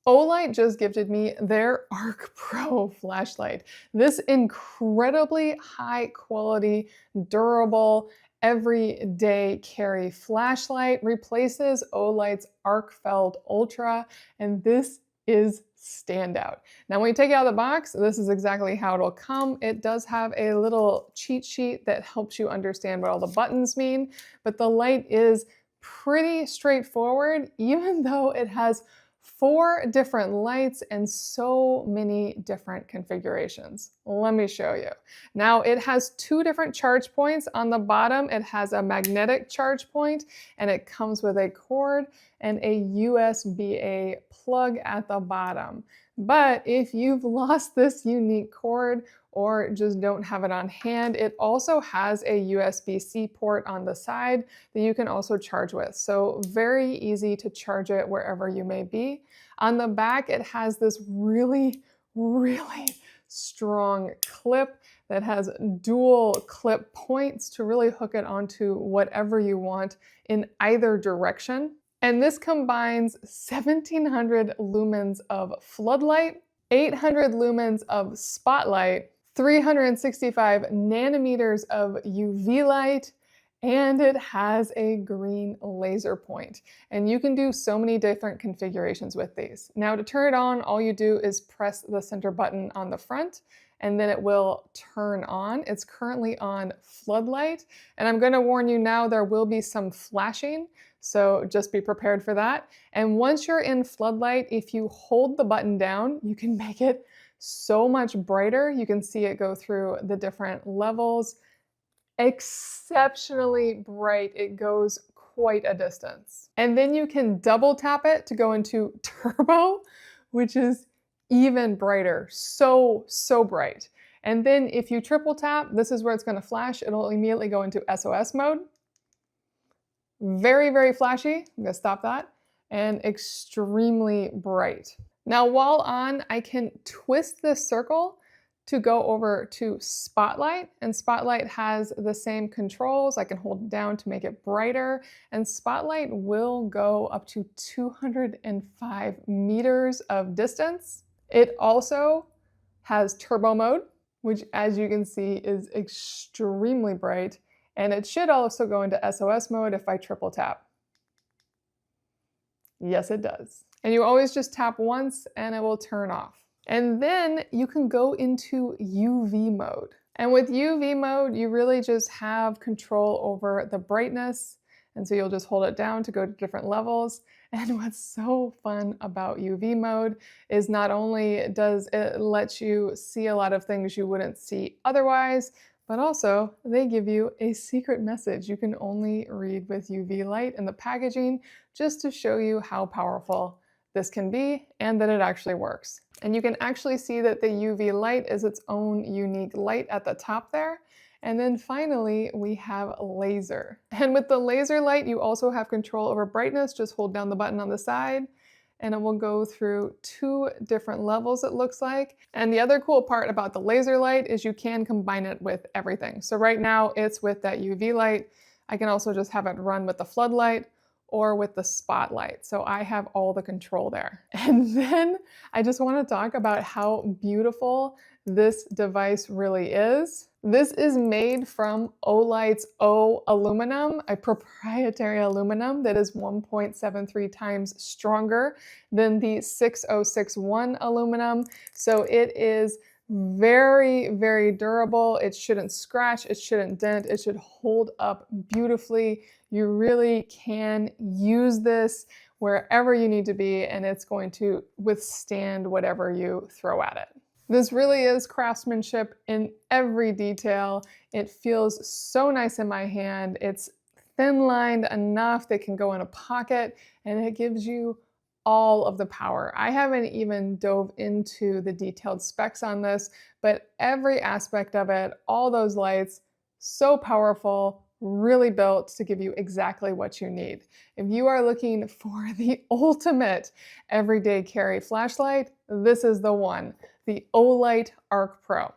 Olight just gifted me their ArkPro flashlight. This incredibly high quality, durable, everyday carry flashlight replaces Olight's ArcFeld Ultra, and this is standout. Now, when you take it out of the box, this is exactly how it'll come. It does have a little cheat sheet that helps you understand what all the buttons mean, but the light is pretty straightforward, even though it has 4 different lights and so many different configurations. Let me show you. Now, it has 2 different charge points. On the bottom, it has a magnetic charge point, and it comes with a cord and a USB-A plug at the bottom. But if you've lost this unique cord or just don't have it on hand, it also has a USB-C port on the side that you can also charge with. So very easy to charge it wherever you may be. On the back, it has this really strong clip that has dual clip points to really hook it onto whatever you want in either direction. And this combines 1700 lumens of Floodlight, 800 lumens of Spotlight, 365 nanometers of UV light, and it has a green laser point. And you can do so many different configurations with these. Now, to turn it on, all you do is press the center button on the front, and then it will turn on. It's currently on Floodlight, and I'm gonna warn you now, there will be some flashing, so just be prepared for that. And once you're in Floodlight, if you hold the button down, you can make it so much brighter. You can see it go through the different levels. Exceptionally bright. It goes quite a distance. And then you can double tap it to go into turbo, which is even brighter. So bright. And then if you triple tap, this is where it's going to flash. It'll immediately go into SOS mode. Very flashy. I'm going to stop that. And extremely bright. Now, while on, I can twist this circle to go over to Spotlight, and Spotlight has the same controls. I can hold it down to make it brighter, and Spotlight will go up to 205 meters of distance. It also has turbo mode, which, as you can see, is extremely bright, and it should also go into SOS mode if I triple tap. Yes, it does. And you always just tap once and it will turn off. And then you can go into UV mode. And with UV mode, you really just have control over the brightness. And so you'll just hold it down to go to different levels. And what's so fun about UV mode is not only does it let you see a lot of things you wouldn't see otherwise, but also they give you a secret message you can only read with UV light in the packaging, just to show you how powerful this can be and that it actually works. And you can actually see that the UV light is its own unique light at the top there. And then finally, we have laser. And with the laser light, you also have control over brightness. Just hold down the button on the side and it will go through 2 different levels, it looks like. And the other cool part about the laser light is you can combine it with everything. So right now it's with that UV light. I can also just have it run with the Floodlight or with the Spotlight. So I have all the control there. And then I just want to talk about how beautiful this device really is. This is made from Olight's O aluminum, a proprietary aluminum that is 1.73 times stronger than the 6061 aluminum. So it is very durable. It shouldn't scratch, it shouldn't dent, it should hold up beautifully. You really can use this wherever you need to be, and it's going to withstand whatever you throw at it. This really is craftsmanship in every detail. It feels so nice in my hand. It's thin-lined enough that it can go in a pocket, and it gives you all of the power. I haven't even dove into the detailed specs on this, but every aspect of it, all those lights, so powerful, really built to give you exactly what you need. If you are looking for the ultimate everyday carry flashlight, this is the one, the Olight ArkPro.